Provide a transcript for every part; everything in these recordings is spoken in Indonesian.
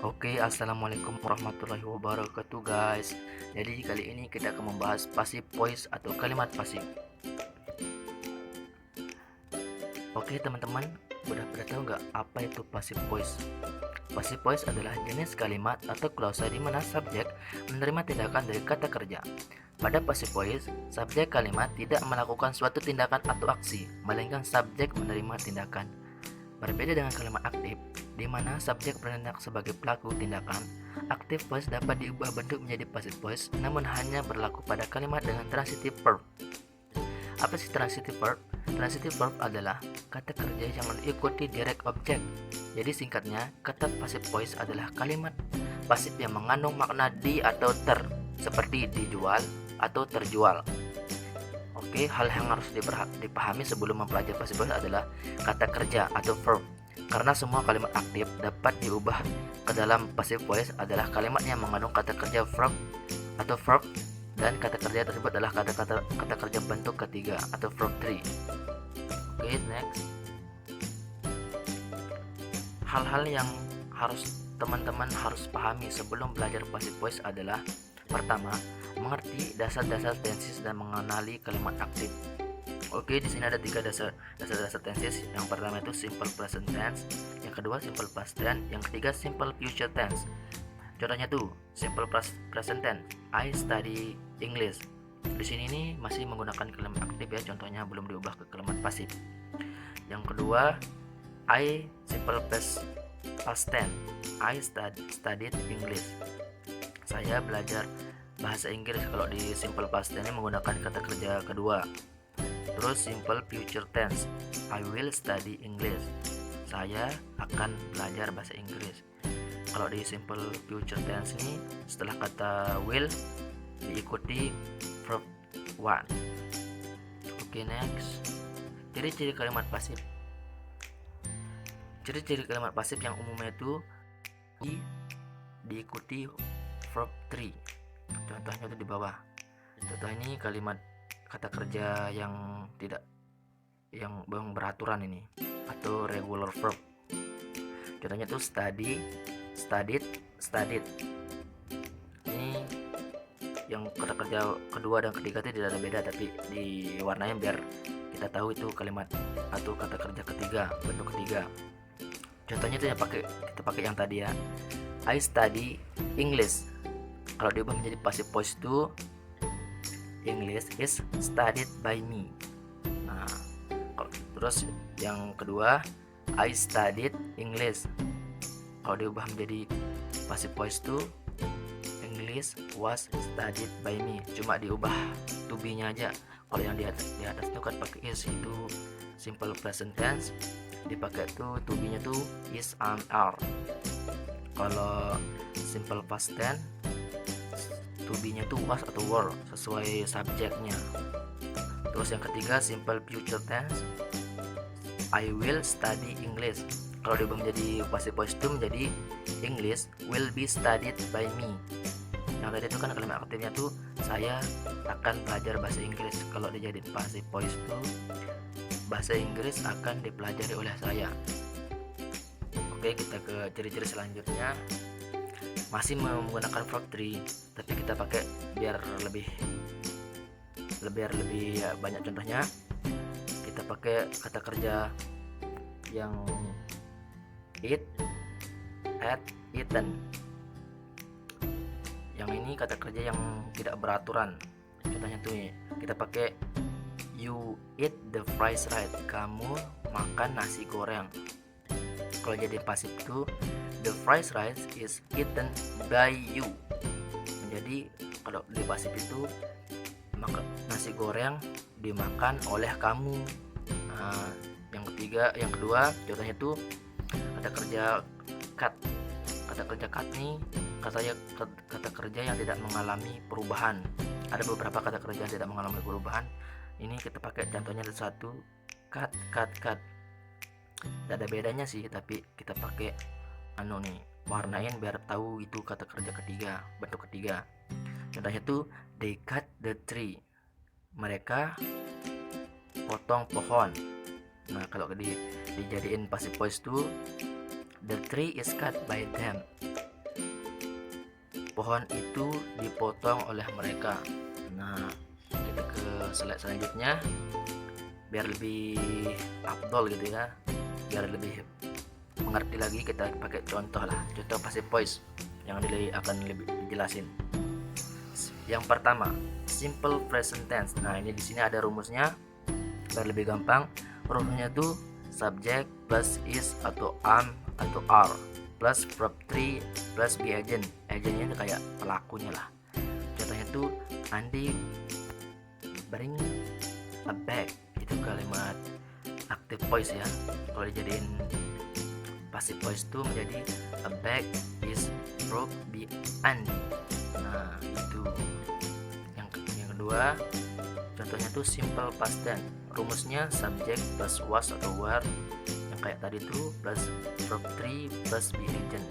Oke, assalamualaikum warahmatullahi wabarakatuh, guys. Jadi kali ini kita akan membahas passive voice atau kalimat pasif. Oke, teman-teman, udah pada tahu nggak apa itu passive voice? Passive voice adalah jenis kalimat atau klausa di mana subjek menerima tindakan dari kata kerja. Pada passive voice, subjek kalimat tidak melakukan suatu tindakan atau aksi, melainkan subjek menerima tindakan. Berbeda dengan kalimat aktif, di mana subjek bertindak sebagai pelaku tindakan, active voice dapat diubah bentuk menjadi passive voice, namun hanya berlaku pada kalimat dengan transitive verb. Apa sih transitive verb? Transitive verb adalah kata kerja yang mengikuti direct object. Jadi singkatnya, kata passive voice adalah kalimat pasif yang mengandung makna di atau ter, seperti dijual atau terjual. Oke, hal yang harus dipahami sebelum mempelajari passive voice adalah kata kerja atau verb. Karena semua kalimat aktif dapat diubah ke dalam passive voice adalah kalimat yang mengandung kata kerja verb atau verb, dan kata kerja tersebut adalah kata kerja bentuk ketiga atau verb 3. Oke, next. Hal-hal yang teman-teman harus pahami sebelum belajar passive voice adalah: pertama, mengerti dasar-dasar tenses dan mengenali kalimat aktif. Oke, di sini ada 3 dasar tenses. Yang pertama itu simple present tense, yang kedua simple past tense, yang ketiga simple future tense. Contohnya tuh, simple present tense, I study English. Di sini ini masih menggunakan kalimat aktif ya, contohnya belum diubah ke kalimat pasif. Yang kedua, I simple past tense, I studied English. Saya belajar bahasa Inggris. Kalau di simple past tense menggunakan kata kerja kedua. Terus simple future tense, I will study English. Saya akan belajar bahasa Inggris. Kalau di simple future tense ini setelah kata will diikuti verb one. Oke, next. Ciri-ciri kalimat pasif. Ciri-ciri kalimat pasif yang umumnya itu diikuti verb 3. Contohnya itu di bawah. Contoh ini kalimat kata kerja yang beraturan ini atau regular verb. Contohnya tuh study, studied, studied. Ini yang kata kerja kedua dan ketiga itu tidak ada beda, tapi diwarnai biar kita tahu itu kalimat atau kata kerja ketiga, bentuk ketiga. Contohnya itu kita pakai yang tadi ya. I study English. Kalau diubah menjadi passive voice itu English is studied by me. Nah, terus yang kedua, I studied English. Kalau diubah menjadi passive voice itu English was studied by me. Cuma diubah to be-nya aja. Kalau yang di atas itu kan pakai is, itu simple present tense. Dipakai tuh to be-nya tuh is and are. Kalau simple past tense to be-nya tuh was atau were sesuai subjeknya. Terus yang ketiga simple future tense, I will study English. Kalau diubah menjadi passive voice itu menjadi English will be studied by me. Yang tadi itu kan kalimat aktifnya tuh saya akan belajar bahasa Inggris. Kalau dijadiin passive voice itu bahasa Inggris akan dipelajari oleh saya. Oke, kita ke ciri-ciri selanjutnya. Masih menggunakan verb 3, tapi kita pakai biar lebih banyak contohnya. Kita pakai kata kerja yang eat, ate, eaten. Yang ini kata kerja yang tidak beraturan. Contohnya tuh kita pakai you eat the fries right. Kamu makan nasi goreng. Kalau jadi pasif itu the fries rice is eaten by you. Jadi kalau di pasif itu nasi goreng dimakan oleh kamu. Nah, yang kedua contohnya itu kata kerja cut. Kata kerja cut nih kata kerja yang tidak mengalami perubahan. Ada beberapa kata kerja yang tidak mengalami perubahan. Ini kita pakai contohnya satu, cut. Tidak ada bedanya sih, tapi kita pakai warnain biar tahu itu kata kerja ketiga, bentuk ketiga. Contohnya tuh they cut the tree. Mereka potong pohon. Nah, kalau dijadiin passive voice tuh the tree is cut by them. pohon itu dipotong oleh mereka. Nah, kita ke slide selanjutnya biar lebih afdol gitu ya, biar lebih mengerti lagi. Kita pakai contoh lah, contoh passive voice yang akan lebih dijelasin. Yang pertama, simple present tense. Nah, ini di sini ada rumusnya biar lebih gampang. Rumusnya tuh subject plus is atau am atau are plus verb 3 plus be agent. Agentnya itu kayak pelakunya lah. Contohnya tuh Andi bring a bag, itu kalimat active voice ya. Kalau dijadiin passive voice tuh menjadi a bag is brought by Andi. Nah, itu yang kedua, contohnya tuh simple past tense. Rumusnya subject plus was atau were yang kayak tadi tuh plus verb 3 plus be agent.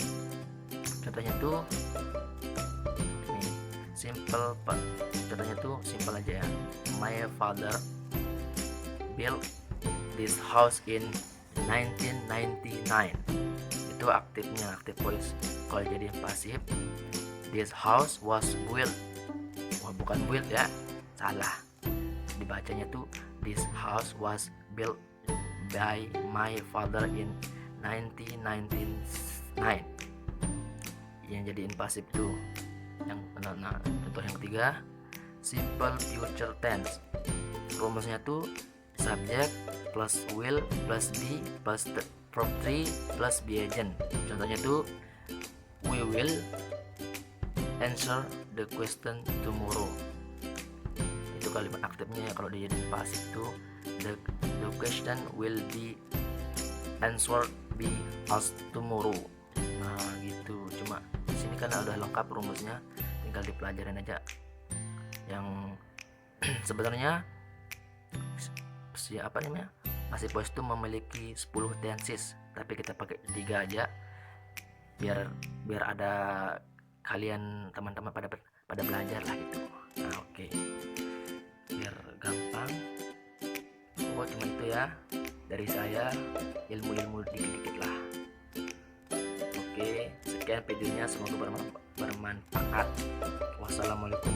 Contohnya tuh ini simple, contohnya tuh simple aja ya. My father built this house in 1999. Itu aktifnya, active voice. Kalau jadi pasif, this house was built. Wah, bukan built ya, salah. Dibacanya tuh this house was built by my father in 1999. Yang jadiin pasif tuh yang nah, contoh yang ketiga, simple future tense. Rumusnya tuh subject plus will plus be plus verb 3 plus be agent. Contohnya tuh we will answer the question tomorrow. Itu kalimat aktifnya. Kalau dijadiin pasif tuh the question will be answered by us tomorrow. Nah, gitu. Cuma di sini kan udah lengkap rumusnya, tinggal dipelajarin aja. Yang sebenarnya apa namanya, passive voice itu memiliki 10 tenses, tapi kita pakai 3 aja biar ada kalian teman-teman pada belajar lah gitu. Nah, oke. Biar gampang. Oh, cuma itu ya dari saya, ilmu-ilmu dikit-dikit lah. Oke, sekian videonya, semoga bermanfaat. Wassalamualaikum.